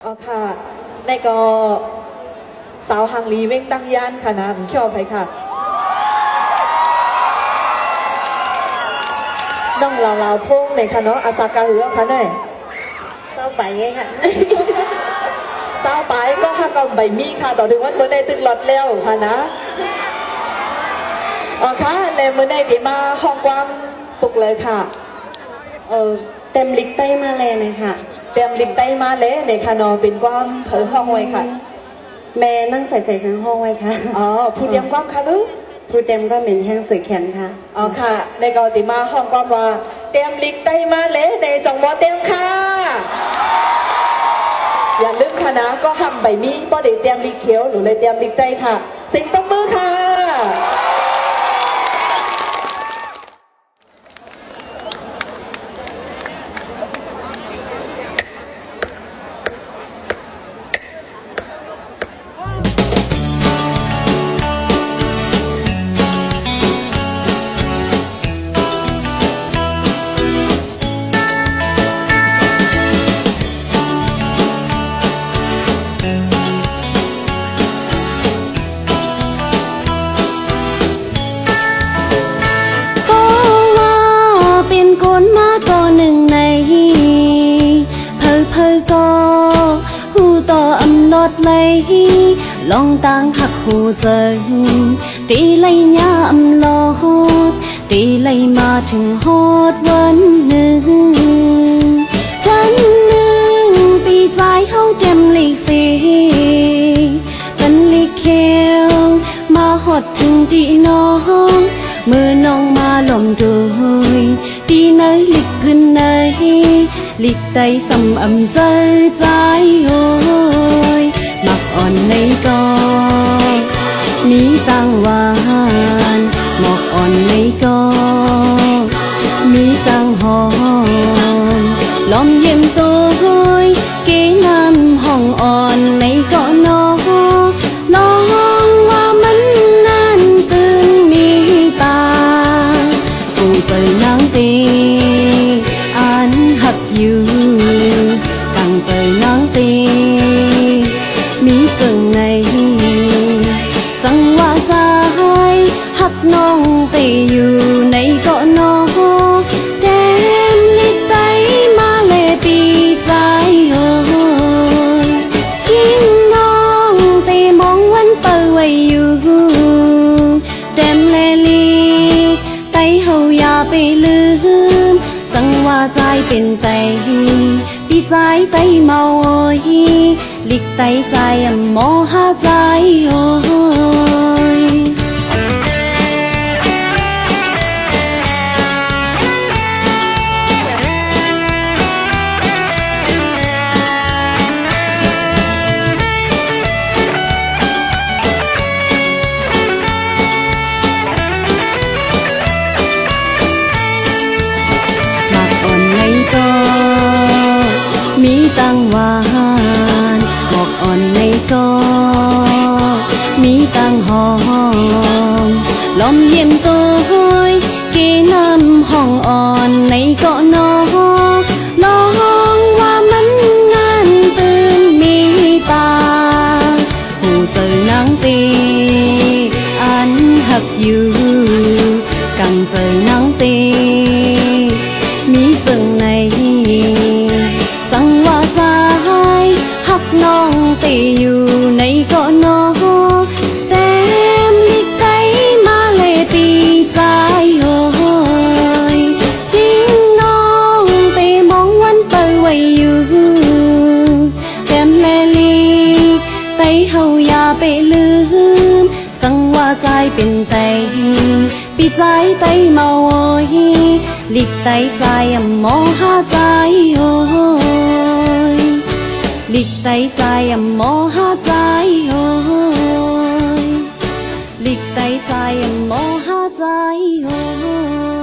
อ๋อค่ะในก็สาวฮังลีเว้งตั้งย่านค่ะนะผมเขี่ยวไปค่ะน้องลาวพุ่งในค่ะเนาะอาซากาหือค่ะเนี่ยเศร้าไปไงค่ะเศร้าไปก็ห้ากับใบมีค่ะต่อถึงวันเมื่อได้ตึกหลอดแล้วค่ะนะอ๋อค่ะแล้วเมื่อได้ดีมาห้องความปลุกเลยค่ะเต็มลิกใต้มาเลยนะค่ะเตรียมลิปไต้มาเลยในคานอเป็นความเผอห้องไว้ค่ะแม่นั่งใส่ทั้งห้องไว้ค่ะอ๋อผู้เตรียมความค่ะลูกผู้เต็มก็เหม็นแห้งสื่อแขนค่ะอ๋อค่ะในกอติมาห้องความว่าเตรียมลิปไต้มาเลยในจังหวัดเตรียมค่ะอย่าลืมค่ะนะก็ทำใบมีป้อเด็กเตรียมลิเขียวหรือเลยเตรียมลิปไต้ค่ะสิงตบมือค่ะลองตั้งหักหูเจอตีเลยยามลอดตีเลยมาถึงฮอดวันหนึ่งปีใจเขาเต็มลิกสีเป็นลิกเขียวมาฮอดถึงตีน้องมือน้องมาหล่มด้วยตีเนยลิกพื้นเนยลิกไตสำอำใจโอยมักอ่อนในกอมีตังหวานหมอกอ่อนในกอมีตังหอมลมเย็นตัวเก๋น้ำห้องอ่อนในกอน้องลองว่ามันนั่นตื่นมีตาผู้เจอนางตีอันหักอยู่กังเจอนางตีมีจึงในสังว่าใจหักน้องตีอยู่ในเกาะน้องแดมลิดไตมาเลปีใจโอ้ยชิงน้องตีมองวันเปิดไว้อยู่แดมเลลีไตเฮาอย่าไปลืมสังว่าใจเป็นไตปีใจไตเมาโอ้ยลิกไตใจมอหาใจโอ้ยมักอ่อนในก็มีตังหวานบอกอ่อนในก็มีตังหอมลมเย็นตัวเก๋น้ำห้องอ่อนในเกาะน้องลองว่ามันงานตื่นมีตาผู้เจอนางตีอันหักอยู่กังเจอนางตีมีจึงในสังว่าใจหักน้องตีอยู่ในเกาะน้องแต้มลิกไตมาเลยตีใจโอ้ยชิงน้องตีมองวันเปิดไว้อยู่แต้มเลลีไตเฮาอย่าไปลืมสังว่าใจเป็นไตปีใจไตเมาโอ้ยลิกไตใจมองหาใจโอ้ยลิกไตใจมองหาใจโอ้ยลิกไตใจมองหาใจโอ้ย